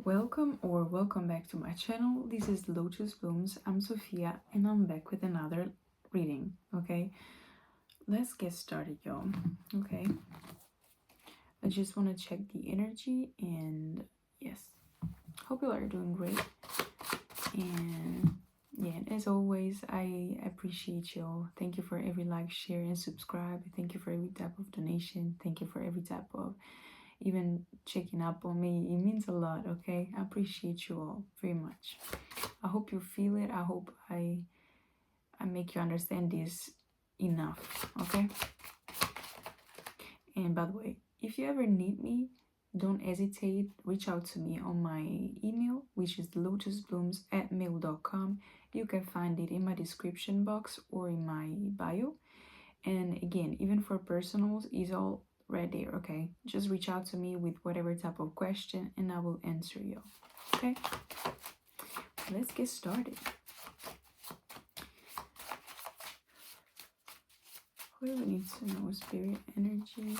Welcome back to my channel. This is Lotus Blooms. I'm Sophia and I'm back with another reading. Okay, let's get started, y'all. Okay, I just want to check the energy, and yes, hope you are doing great. And yeah, as always, I appreciate y'all. Thank you for every like, share, and subscribe. Thank you for every type of donation. Thank you for every type of even checking up on me. It means a lot. Okay, I appreciate you all very much. I hope you feel it. I hope I make you understand this enough. Okay, and by the way, if you ever need me, don't hesitate, reach out to me on my email, which is thelotusblooms@mail.com. You can find it in my description box or in my bio. And again, even for personals, is all right there. Okay, just reach out to me with whatever type of question and I will answer you. Okay, let's get started. What do we need to know? Spirit energies.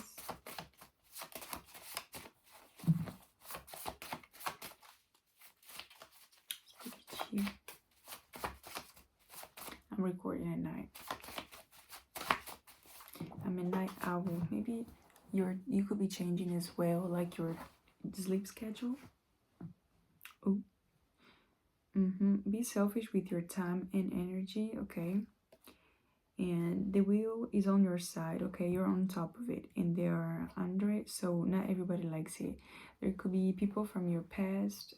I'm recording at night. I'm a night owl. Maybe you could be changing as well, like your sleep schedule. Oh. Be selfish with your time and energy, okay? And the wheel is on your side, okay? You're on top of it and they are under it, so not everybody likes it. There could be people from your past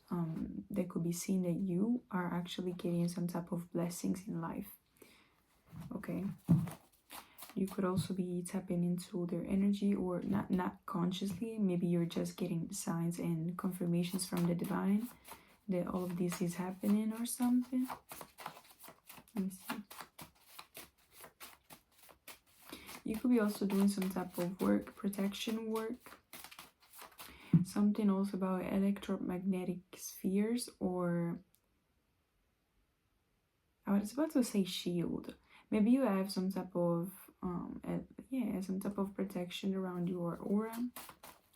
that could be seeing that you are actually getting some type of blessings in life, okay? You could also be tapping into their energy, or not consciously. Maybe you're just getting signs and confirmations from the divine that all of this is happening or something. Let me see. You could be also doing some type of work, protection work. Something also about electromagnetic spheres, or I was about to say shield. Maybe you have some type of some type of protection around your aura,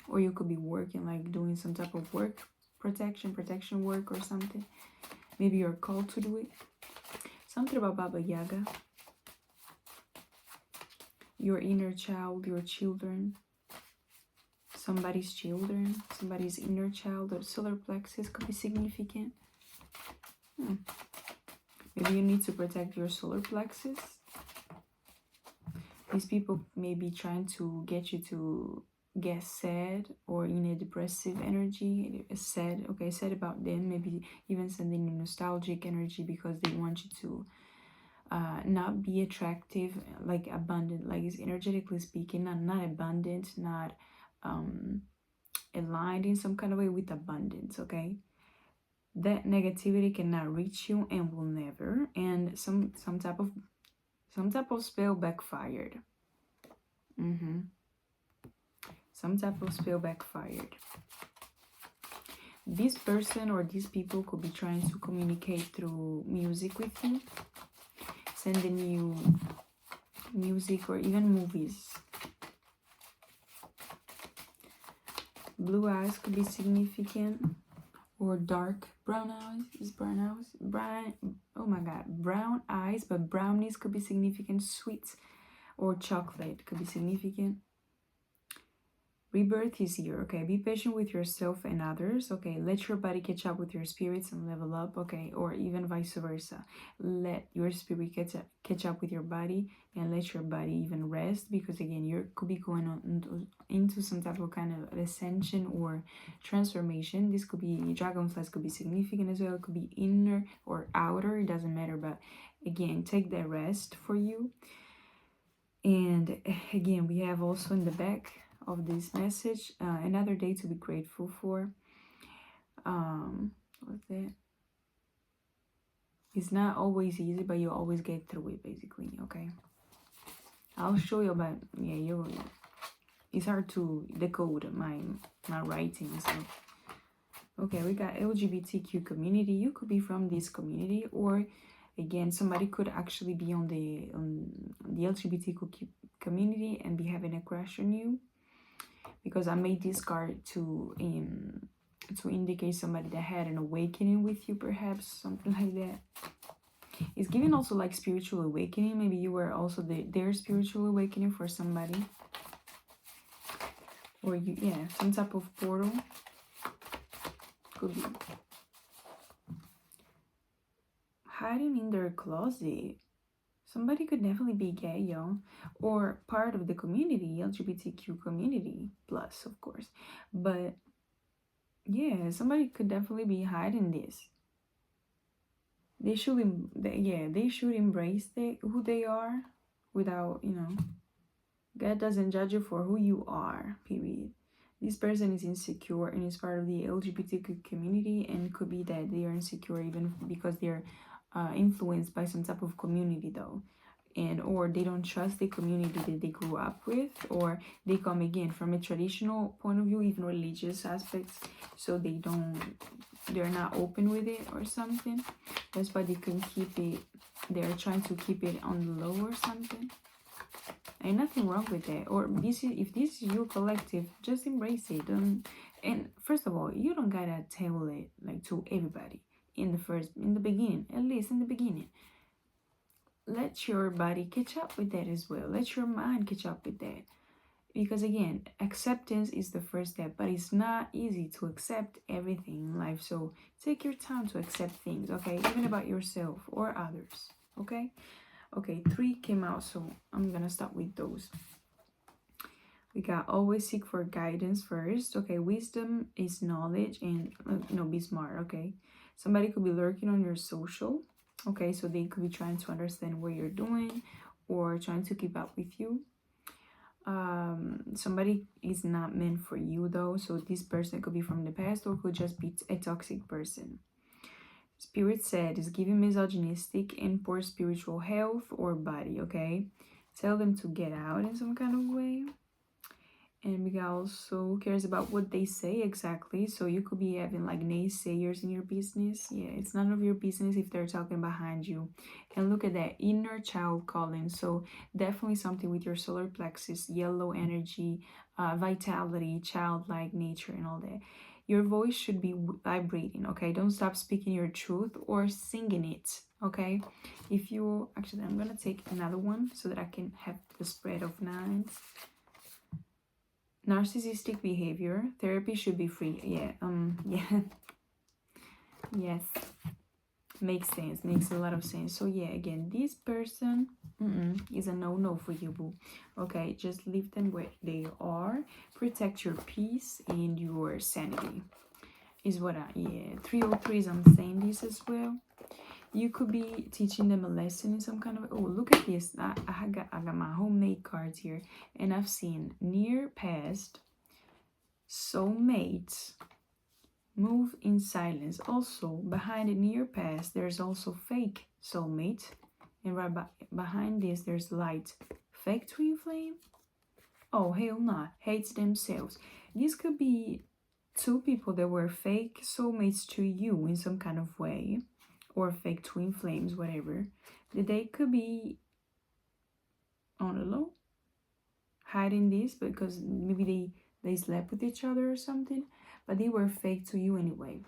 or you could be working, like doing some type of work, protection work or something. Maybe you're called to do it. Something about Baba Yaga, your inner child, your children, somebody's children, somebody's inner child, or solar plexus could be significant. Maybe you need to protect your solar plexus. These people may be trying to get you to get sad or in a depressive energy. Sad about them. Maybe even sending you nostalgic energy because they want you to not be attractive, like abundant, like it's energetically speaking, not abundant, not aligned in some kind of way with abundance, okay? That negativity cannot reach you and will never. And some type of spell backfired. Some type of spell backfired. This person or these people could be trying to communicate through music with you, sending you music or even movies. Blue eyes could be significant, or dark brown eyes. Oh my god, brown eyes, but brownies could be significant. Sweets or chocolate could be significant. Rebirth is here, okay? Be patient with yourself and others, okay? Let your body catch up with your spirits and level up, okay? Or even vice versa. Let your spirit catch up with your body and let your body even rest, because again, you could be going on into some type of kind of ascension or transformation. This could be, dragonflies could be significant as well. It could be inner or outer, it doesn't matter, but again, take that rest for you. And again, we have also in the back of this message another day to be grateful for. What's that? It's not always easy, but you always get through it, basically, okay? I'll show you, but yeah, it's hard to decode my writing. So okay, we got LGBTQ community. You could be from this community, or again, somebody could actually be on the LGBTQ community and be having a crush on you, because I made this card to to indicate somebody that had an awakening with you, perhaps, something like that. It's giving also like spiritual awakening. Maybe you were also their spiritual awakening for somebody. Or you, yeah, some type of portal. Could be. Hiding in their closet. Somebody could definitely be gay, yo, or part of the community, LGBTQ community, plus, of course. But yeah, somebody could definitely be hiding this. They should, they should embrace who they are without, God doesn't judge you for who you are, period. This person is insecure and is part of the LGBTQ community, and could be that they are insecure even because they're influenced by some type of community, though, and or they don't trust the community that they grew up with, or they come again from a traditional point of view, even religious aspects, so they're not open with it or something. That's why they can keep it, they're trying to keep it on the low or something. Ain't nothing wrong with that. Or if this is your collective, just embrace it. And first of all, you don't gotta tell it like to everybody in the beginning, at least in the beginning. Let your body catch up with that as well. Let your mind catch up with that. Because again, acceptance is the first step, but it's not easy to accept everything in life. So take your time to accept things, okay? Even about yourself or others, okay? Okay, 3 came out, so I'm gonna start with those. We got always seek for guidance first. Okay, wisdom is knowledge, and be smart, okay? Somebody could be lurking on your social, okay? So they could be trying to understand what you're doing or trying to keep up with you. Somebody is not meant for you, though. So this person could be from the past or could just be a toxic person. Spirit said is giving misogynistic and poor spiritual health or body, okay? Tell them to get out in some kind of way. And we also cares about what they say exactly. So you could be having like naysayers in your business. Yeah, it's none of your business if they're talking behind you. And look at that, inner child calling. So definitely something with your solar plexus, yellow energy, vitality, childlike nature, and all that. Your voice should be vibrating, okay? Don't stop speaking your truth or singing it, okay? If you, actually, I'm gonna take another one so that I can have the spread of 9s. Narcissistic behavior. Therapy should be free. Yeah. Yes. Makes sense. Makes a lot of sense. So yeah, again, this person is a no for you, boo. Okay, just leave them where they are. Protect your peace and your sanity. Is what 303s, I'm saying this as well. You could be teaching them a lesson in some kind of, oh, look at this. I got my homemade cards here, and I've seen near past, soulmates, move in silence. Also, behind the near past, there's also fake soulmate, and right behind this, there's light. Fake twin flame? Oh, hell nah. Hates themselves. This could be 2 people that were fake soulmates to you in some kind of way, or fake twin flames, whatever. They could be on the low, hiding this because maybe they slept with each other or something, but they were fake to you anyway.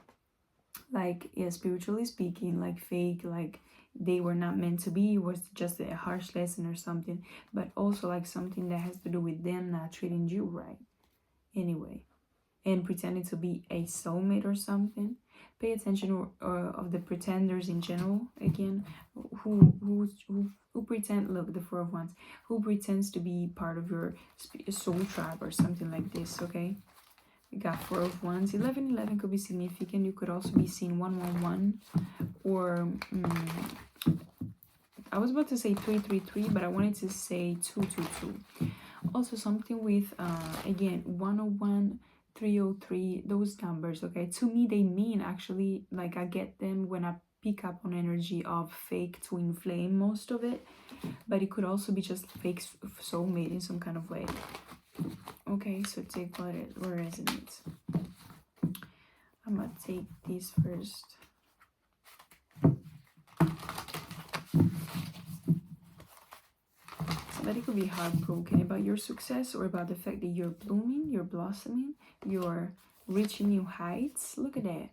Like, yeah, spiritually speaking, like fake, like they were not meant to be. It was just a harsh lesson or something, but also like something that has to do with them not treating you right anyway, and pretending to be a soulmate or something. Pay attention of the pretenders in general. Again, who pretend. Look, the 4 of Wands. Who pretends to be part of your soul tribe or something like this. Okay. We got 4 of Wands. 11 could be significant. You could also be seeing 111, or I was about to say 333, but I wanted to say 222. Also something with again 101. 303, those numbers, okay, to me they mean, actually, like I get them when I pick up on energy of fake twin flame, most of it, but it could also be just fake soulmate in some kind of way. Okay, so take what resonates. I'm gonna take this first. Somebody could be heartbroken about your success or about the fact that you're blooming, you're blossoming, you're reaching new heights. Look at that.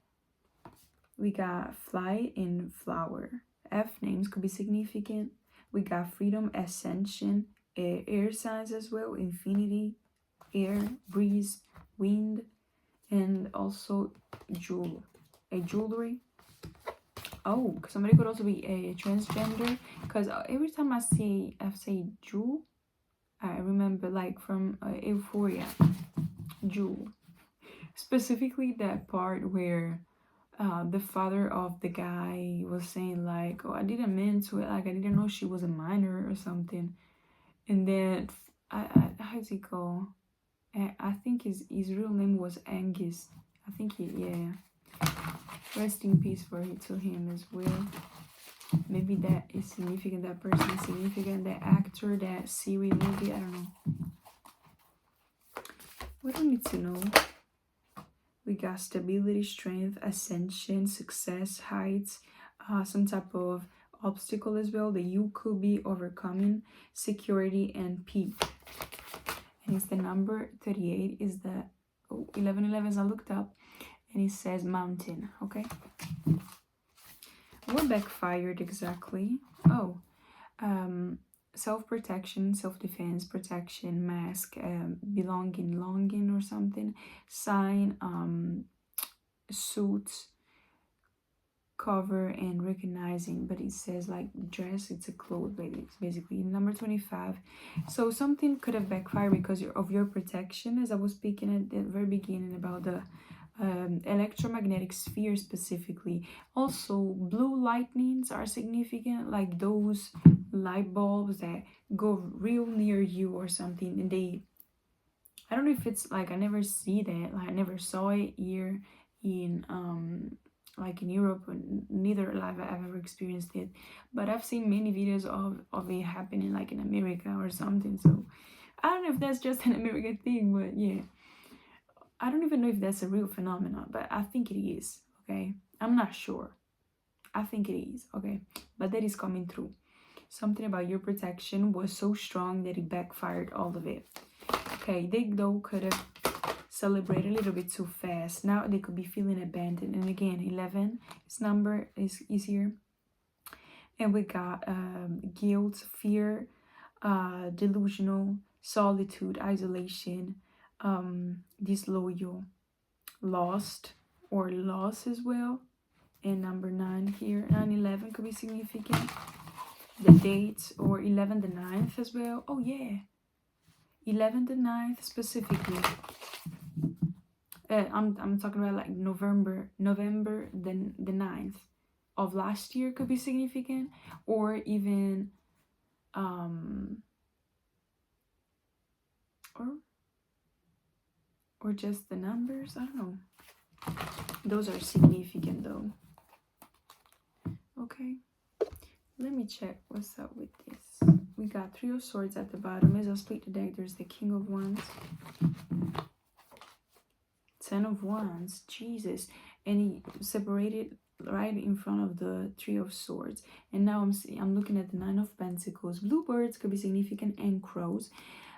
We got flight and flower. F names could be significant. We got freedom, ascension, air signs as well, infinity, air, breeze, wind, and also jewelry. Oh, somebody could also be a transgender, because every time I say jewel, I remember like from Euphoria, jewel. Specifically that part where the father of the guy was saying like, oh, I didn't mean to it, like I didn't know she was a minor or something. And then how's he called? I think his real name was Angus. I think yeah. Rest in peace to him as well. Maybe that is significant, that person is significant, that actor, that series, movie, I don't know. What do we need to know? We got stability, strength, ascension, success, heights, some type of obstacle as well that you could be overcoming, security, and peace. And it's the number 38 is the 1111 I looked up, and it says mountain. Okay, what backfired exactly? Oh, self-protection, self-defense, protection, mask, belonging, longing or something, sign, suits, cover, and recognizing. But it says like dress, it's a clothes, but it's basically number 25. So something could have backfired because of your protection, as I was speaking at the very beginning about the electromagnetic sphere specifically. Also, blue lightnings are significant, like those light bulbs that go real near you or something, and I don't know if it's like, I never see that, like I never saw it here in like in Europe, neither live I've ever experienced it, but I've seen many videos of it happening like in America or something. So I don't know if that's just an American thing, but yeah, I don't even know if that's a real phenomenon, but I think it is. Okay, I'm not sure, I think it is. Okay, but that is coming through. Something about your protection was so strong that it backfired all of it. Okay, they though could have celebrated a little bit too fast. Now they could be feeling abandoned. And again, 11, its number is here. And we got guilt, fear, delusional, solitude, isolation, disloyal, lost or loss as well. And number 9 here, 9/11 could be significant. The dates, or 11 the 9th as well. Oh yeah, 11 the 9th specifically. I'm talking about like November the 9th of last year could be significant, or even or just the numbers, I don't know. Those are significant though. Okay, let me check what's up with this. We got 3 of Swords at the bottom. As I split the deck, there's the King of Wands, 10 of Wands, Jesus, and he separated right in front of the 3 of Swords. And now I'm looking at the 9 of Pentacles. Bluebirds could be significant, and crows.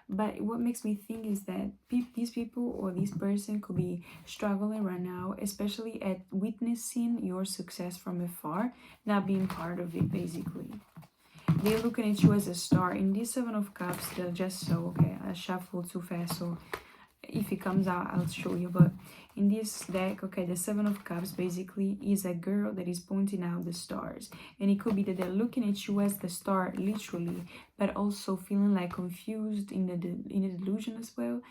But what makes me think is that these people or this person could be struggling right now, especially at witnessing your success from afar, not being part of it, basically. They're looking at you as a star. In this 7 of Cups, they're just so, okay, I shuffled too fast, so if it comes out, I'll show you. But in this deck, okay, the 7 of Cups basically is a girl that is pointing out the stars. And it could be that they're looking at you as the star, literally, but also feeling like confused in the delusion as well.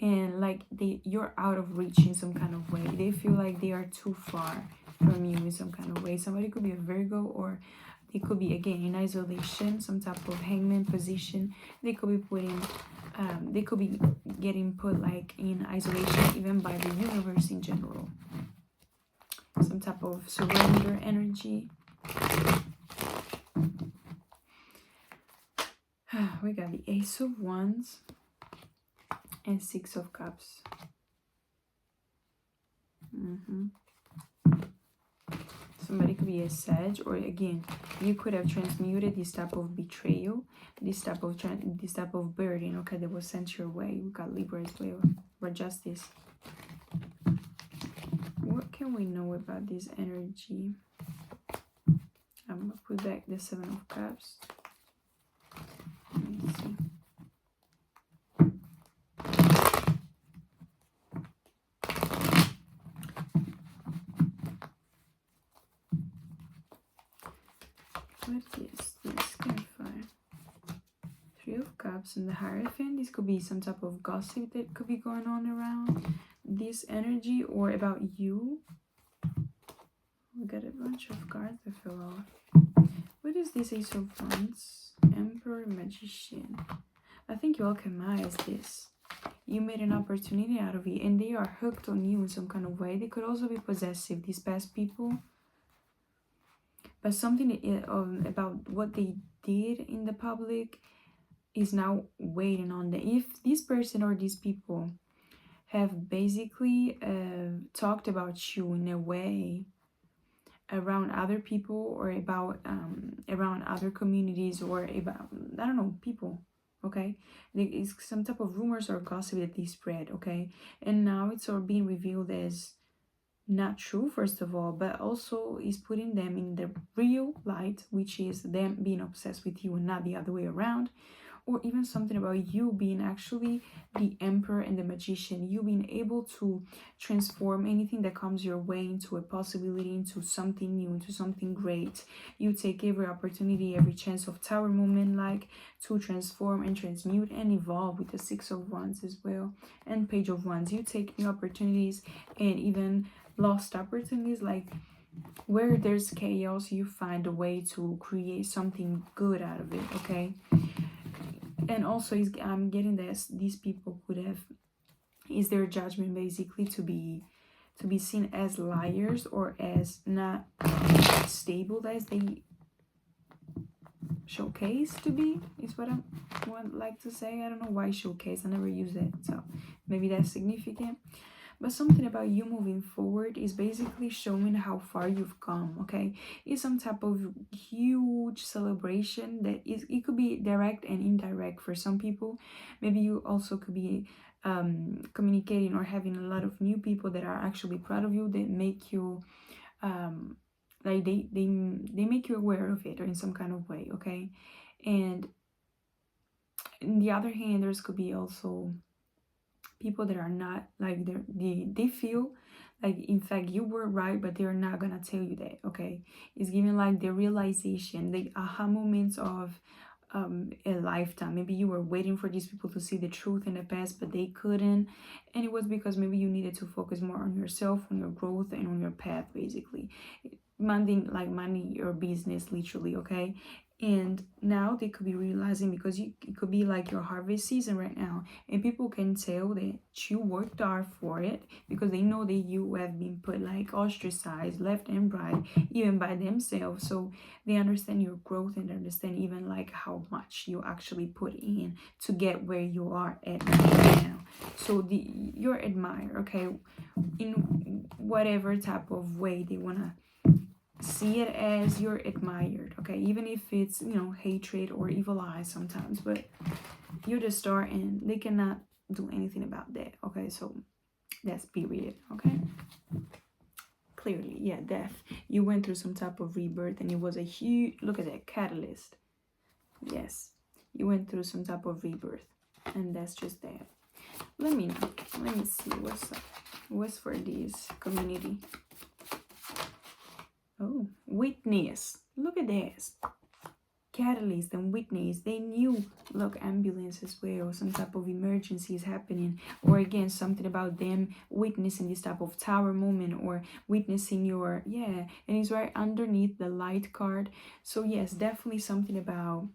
And like you're out of reach in some kind of way. They feel like they are too far from you in some kind of way. Somebody could be a Virgo, or they could be, again, in isolation, some type of hangman position. They could be putting they could be getting put like in isolation even by the universe in general. Some type of surrender energy. We got the Ace of Wands and 6 of Cups. Somebody could be a Sag, or again, you could have transmuted this type of betrayal, this type of burden, okay, that was sent your way. We got Libra as well, or Justice. can we know about this energy? I'm gonna put back the 7 of Cups. Let me see. What is this? Clarify. 3 of Cups and the Hierophant. This could be some type of gossip that could be going on around this energy or about you. We got a bunch of cards that fell off. What is this Ace of Wands? Emperor, Magician. I think you alchemize this. You made an opportunity out of it and they are hooked on you in some kind of way. They could also be possessive, these past people. But something about what they did in the public is now waiting on them. If this person or these people have basically talked about you in a way around other people or about around other communities or about, I don't know, people, okay? There is some type of rumors or gossip that they spread, okay? And now it's all being revealed as not true, first of all, but also is putting them in the real light, which is them being obsessed with you and not the other way around. Or even something about you being actually the Emperor and the Magician, you being able to transform anything that comes your way into a possibility, into something new, into something great. You take every opportunity, every chance of Tower moment, like to transform and transmute and evolve with the 6 of Wands as well and Page of Wands. You take new opportunities and even lost opportunities, like where there's chaos, you find a way to create something good out of it, okay? And also I'm getting this, these people could have, is their judgment basically to be seen as liars or as not stable as they showcase to be, is what I would like to say. I don't know why showcase, I never use it, so maybe that's significant. But something about you moving forward is basically showing how far you've come, okay? It's some type of huge celebration that is, it could be direct and indirect for some people. Maybe you also could be communicating or having a lot of new people that are actually proud of you, that make you, like they make you aware of it or in some kind of way, okay? And on the other hand, there's could be also people that are not like they feel like in fact you were right, but they're not gonna tell you that, okay? It's giving like the realization, the aha moments of a lifetime. Maybe you were waiting for these people to see the truth in the past, but they couldn't, and it was because maybe you needed to focus more on yourself, on your growth, and on your path, basically minding your business, literally, okay? And now they could be realizing, because it could be like your harvest season right now, and people can tell that you worked hard for it because they know that you have been put like ostracized left and right, even by themselves. So they understand your growth and understand even like how much you actually put in to get where you are at right now. So you're admired, okay, in whatever type of way they want to see it, as you're admired, okay? Even if it's, you know, hatred or evil eyes sometimes, but you're the star and they cannot do anything about that, okay? So that's period, okay? Clearly, yeah, death. You went through some type of rebirth and it was a huge, look at that, catalyst. Yes, you went through some type of rebirth and that's just that. Let me see what's for this community. Oh, witness. Look at this. Catalyst and witness. They knew, look, ambulance as well. Some type of emergency is happening. Or again, something about them witnessing this type of tower moment or witnessing your, yeah. And it's right underneath the light card. So yes, definitely something about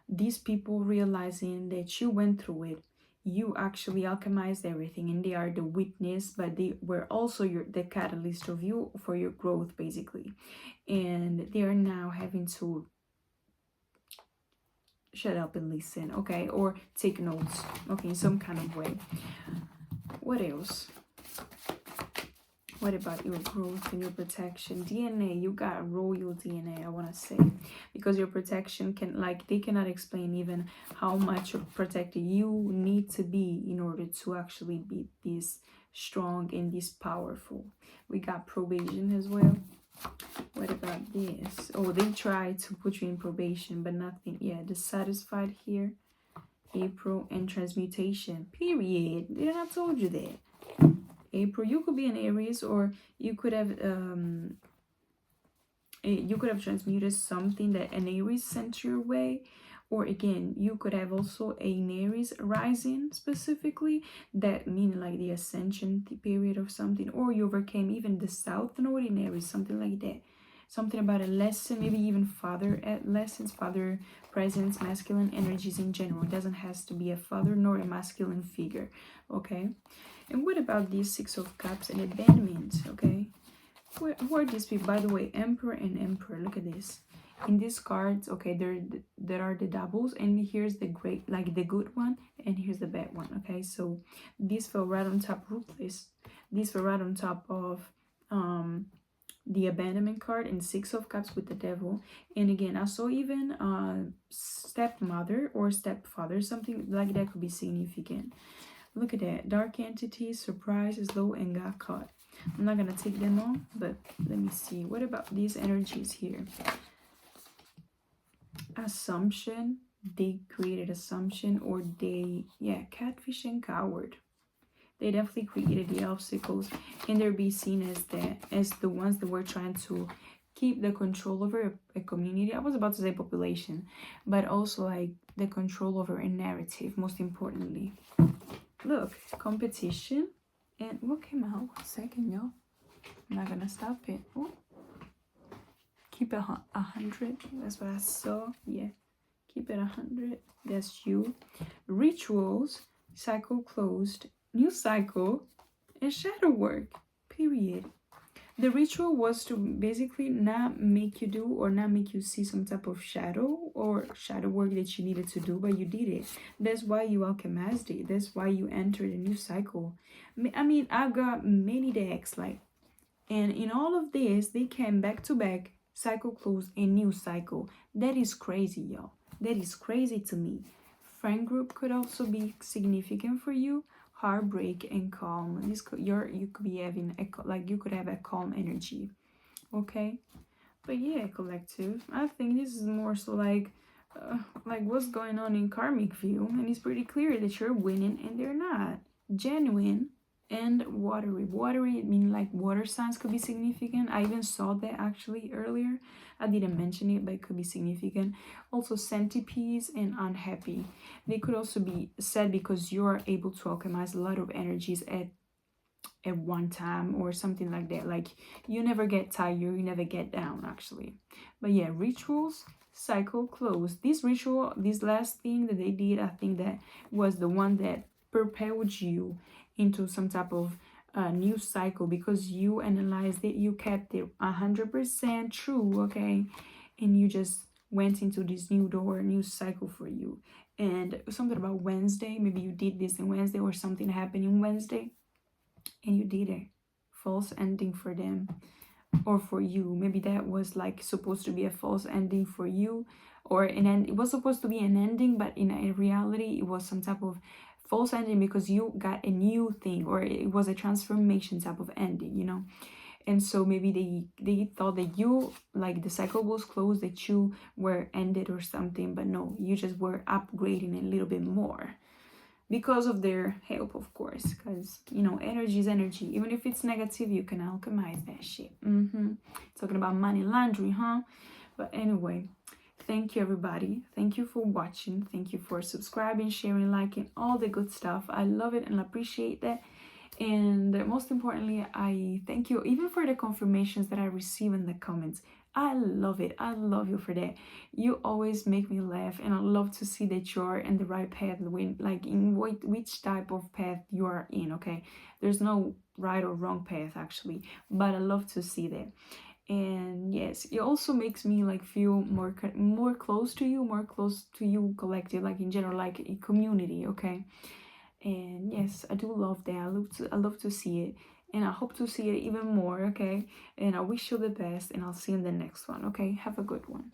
these people realizing that you went through it. You actually alchemized everything and they are the witness, but they were also the catalyst of you for your growth, basically. And they are now having to shut up and listen, okay, or take notes, okay, in some kind of way. What else? What about your growth and your protection? DNA, you got royal DNA, I want to say, because your protection can, like, they cannot explain even how much protected you need to be in order to actually beat this strong and this powerful. We got probation as well. What about this? Oh, they tried to put you in probation, but nothing. Yeah, dissatisfied here. April and transmutation. Period. Didn't I told you that? April, you could be an Aries, or you could have transmuted something that an Aries sent your way. Or again, you could have also an Aries rising specifically, that meaning like the ascension period of something, or you overcame even the South Node in Aries, something like that. Something about a lesson, maybe even father lessons, father presence, masculine energies in general. It doesn't have to be a father nor a masculine figure, okay? And what about these Six of Cups and abandonment, okay? Who are these people? By the way, Emperor and Emperor, look at this. In these cards, okay, there are the doubles, and here's the great, like the good one, and here's the bad one, okay? So this fell right on top, ruthless. This fell right on top of the abandonment card, and Six of Cups with the Devil. And again, I saw even stepmother or stepfather, something like that could be significant. Look at that. Dark entity, surprise is low and got caught. I'm not gonna take them all, but let me see. What about these energies here? Assumption. They created assumption, or they, yeah, catfish and coward. They definitely created the obstacles, and they're be seen as the ones that were trying to keep the control over a community. I was about to say population, but also like the control over a narrative, most importantly. Look, competition. And what came out? 1 second, y'all. I'm not gonna stop it. Ooh. Keep it 100. That's what I saw. Yeah. Keep it 100. That's you. Rituals. Cycle closed. New cycle. And shadow work. Period. The ritual was to basically not make you do or not make you see some type of shadow or shadow work that you needed to do, but you did it. That's why you alchemized it. That's why you entered a new cycle. I mean, I've got many decks, like, and in all of this, they came back to back, cycle closed, a new cycle. That is crazy, y'all. That is crazy to me. Friend group could also be significant for you. Heartbreak and calm. This could, you could be having you could have a calm energy, okay? But yeah, collective, I think this is more so like what's going on in karmic view, and it's pretty clear that you're winning and they're not. Genuine and watery. Watery, meaning like water signs could be significant. I even saw that actually earlier. I didn't mention it, but it could be significant. Also centipedes and unhappy. They could also be sad because you're able to alchemize a lot of energies at one time or something like that. Like you never get tired, you never get down actually. But yeah, rituals, cycle closed. This ritual, this last thing that they did, I think that was the one that propelled you into some type of new cycle, because you analyzed it, you kept it 100% true, okay, and you just went into this new door, new cycle for you. And something about Wednesday, maybe you did this in Wednesday, or something happened in Wednesday and you did a false ending for them or for you. Maybe that was like supposed to be a false ending for you, or an end. It was supposed to be an ending, but in reality it was some type of false ending because you got a new thing, or it was a transformation type of ending, you know. And so maybe they thought that you, like, the cycle was closed, that you were ended or something, but no, you just were upgrading a little bit more because of their help, of course, because, you know, energy is energy. Even if it's negative, you can alchemize that shit. Talking about money laundry, huh? But anyway, thank you, everybody. Thank you for watching. Thank you for subscribing, sharing, liking, all the good stuff. I love it and I appreciate that. And most importantly, I thank you even for the confirmations that I receive in the comments. I love it. I love you for that. You always make me laugh, and I love to see that you're in the right path, when, like, in which type of path you are in, okay? There's no right or wrong path, actually, but I love to see that. And yes, it also makes me like feel more close to you, collective, like in general, like a community, okay? And yes, I do love that. I love to see it, and I hope to see it even more, okay? And I wish you the best, and I'll see you in the next one, okay? Have a good one.